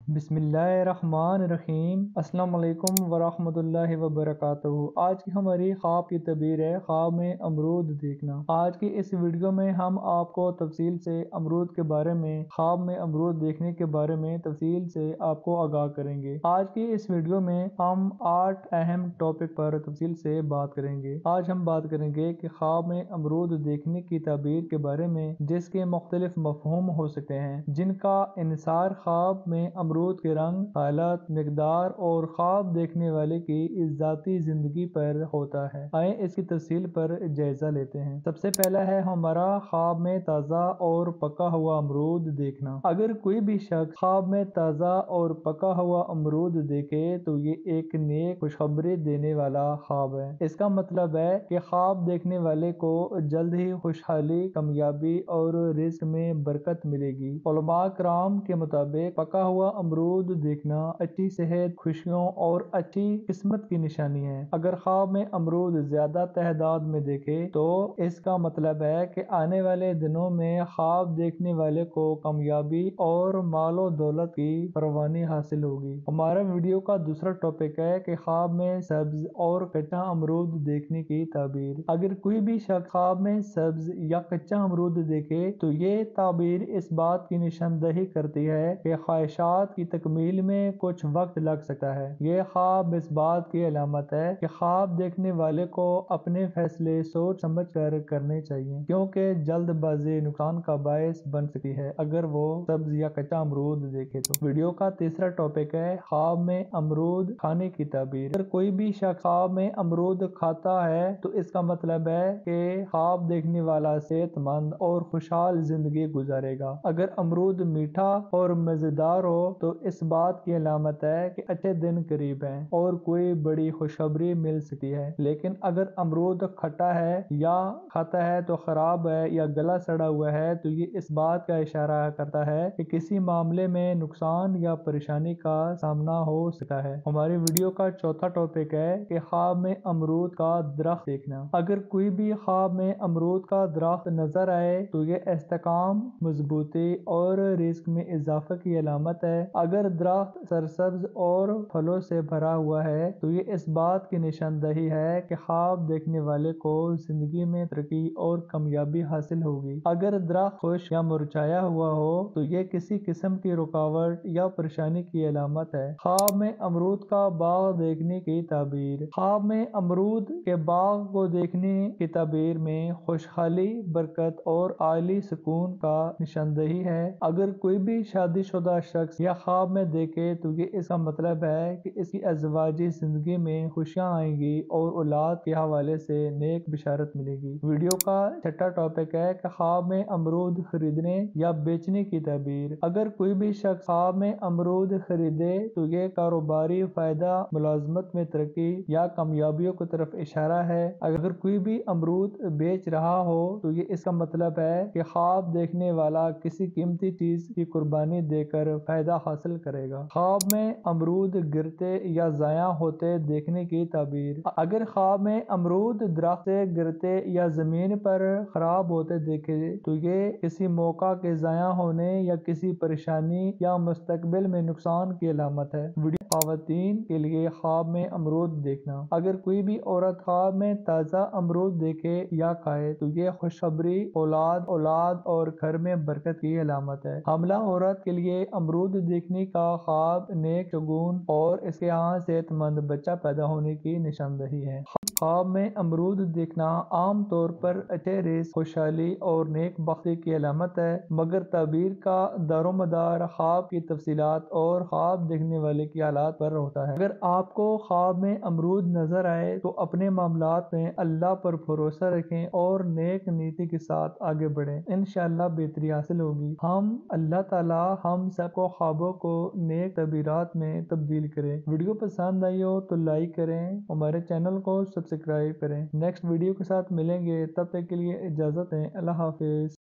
बिस्मिल्लाहिर्रहमानिर्रहीम। अस्सलाम वालेकुम वरहमतुल्लाहि वबरकातुहू। आज की हमारी ख्वाब की तबीर है ख्वाब में अमरूद देखना। आज की इस वीडियो में हम आपको तफसील से अमरूद के बारे में, ख्वाब में अमरूद देखने के बारे में तफसील से आपको आगाह करेंगे। आज की इस वीडियो में हम 8 अहम टॉपिक पर तफसील से बात करेंगे। आज हम बात करेंगे कि ख्वाब में अमरूद देखने की ताबीर के बारे में, जिसके मुख्तलिफ मफ़हूम हो सकते हैं, जिनका इन्हिसार ख्वाब में अमरूद के रंग, हालत, मिकदार और ख्वाब देखने वाले की ज़ाती जिंदगी पर होता है। आए इसकी तफसील पर जायजा लेते हैं। सबसे पहला है हमारा ख्वाब में ताज़ा और पका हुआ अमरूद देखना। अगर कोई भी शख्स ख्वाब में ताज़ा और पका हुआ अमरूद देखे तो ये एक नेक खुशखबरी देने वाला ख्वाब है। इसका मतलब है कि ख्वाब देखने वाले को जल्द ही खुशहाली, कामयाबी और रिज़्क में बरकत मिलेगी। उलमा कराम के मुताबिक पका हुआ अमरूद देखना अच्छी सेहत, खुशियों और अच्छी किस्मत की निशानी है। अगर ख्वाब में अमरूद ज्यादा तादाद में देखे तो इसका मतलब है कि आने वाले दिनों में ख्वाब देखने वाले को कामयाबी और मालो दौलत की फरवानी हासिल होगी। हमारा वीडियो का दूसरा टॉपिक है कि ख्वाब में सब्ज और कच्चा अमरूद देखने की ताबीर। अगर कोई भी शख्स ख्वाब में सब्ज या कच्चा अमरूद देखे तो ये ताबीर इस बात की निशानदही करती है कि ख्वाहिशात की तकमील में कुछ वक्त लग सकता है। ये ख्वाब इस बात की अलामत है कि ख्वाब देखने वाले को अपने फैसले सोच समझ कर करने चाहिए, क्योंकि जल्दबाजी नुकसान का बायस बन सकती है अगर वो सब्ज या कच्चा अमरूद देखे तो। वीडियो का तीसरा टॉपिक है ख्वाब में अमरूद खाने की ताबीर। अगर कोई भी शख्स ख्वाब में अमरूद खाता है तो इसका मतलब है कि ख्वाब देखने वाला सेहतमंद और खुशहाल जिंदगी गुजारेगा। अगर अमरूद मीठा और मजेदार हो तो इस बात की अलामत है कि अच्छे दिन करीब हैं और कोई बड़ी खुशखबरी मिल सकती है। लेकिन अगर अमरूद खट्टा है या खाता है तो खराब है या गला सड़ा हुआ है तो ये इस बात का इशारा करता है कि किसी मामले में नुकसान या परेशानी का सामना हो सकता है। हमारी वीडियो का चौथा टॉपिक है कि ख्वाब में अमरूद का दरख्त देखना। अगर कोई भी ख्वाब में अमरूद का दरख्त नजर आए तो ये इस्तेकाम, मजबूती और रिस्क में इजाफा की अलामत है। अगर दरख्त सरसब्ज और फलों से भरा हुआ है तो ये इस बात की निशानदही है कि ख्वाब देखने वाले को जिंदगी में तरक्की और कामयाबी हासिल होगी। अगर दरख्त खुश या मुरझाया हुआ हो तो ये किसी किस्म की रुकावट या परेशानी की अलामत है। ख्वाब में अमरूद का बाग देखने की ताबीर। ख्वाब में अमरूद के बाग को देखने की ताबीर में खुशहाली, बरकत और आली सुकून का निशानदही है। अगर कोई भी शादीशुदा शख्स या ख्वाब में देखे तो ये इसका मतलब है कि इसकी अज़वाजी जिंदगी में खुशियां आएंगी और औलाद के हवाले से नेक बिशारत मिलेगी। वीडियो का छठा टॉपिक है कि ख्वाब में अमरूद खरीदने या बेचने की ताबीर। अगर कोई भी शख्स ख्वाब में अमरूद खरीदे तो ये कारोबारी फायदा, मुलाजमत में तरक्की या कामयाबियों की तरफ इशारा है। अगर कोई भी अमरूद बेच रहा हो तो ये इसका मतलब है कि ख्वाब देखने वाला किसी कीमती चीज की कुर्बानी देकर फायदा हासिल करेगा। ख्वाब में अमरूद गिरते या जाया होते देखने की ताबीर। अगर ख्वाब में अमरूद दरख्त से गिरते या जमीन पर खराब होते देखे तो ये किसी मौका के जाया होने या किसी परेशानी या मुस्तकबिल में नुकसान की अलामत है। ख्वातीन के लिए ख्वाब में अमरूद देखना। अगर कोई भी औरत ख्वाब में ताज़ा अमरूद देखे या खाए तो ये खुशखबरी, औलाद और घर में बरकत की अलामत है। हमला औरत के लिए अमरूद देखने का ख्वाब नेक शगुन और इसके यहाँ सेहतमंद बच्चा पैदा होने की निशानदही है। ख्वाब में अमरूद देखना आम तौर पर अच्छे रिज़्क, खुशहाली और नेक बख्ती की अलामत है, मगर ताबीर का दारोमदार ख्वाब की तफसीलात और ख्वाब देखने वाले की हालात पर होता है। अगर आपको ख्वाब में अमरूद नजर आए तो अपने मामलात में अल्लाह पर भरोसा रखें और नेक नीति के साथ आगे बढ़ें। इंशाअल्लाह बेहतरी हासिल होगी। अल्लाह ताला हम सबको ख्वाबों को नेक तबीरात में तब्दील करें। वीडियो पसंद आई हो तो लाइक करें, हमारे चैनल को सब्सक्राइब करें। नेक्स्ट वीडियो के साथ मिलेंगे, तब तक के लिए इजाजत है। अल्लाह हाफिज।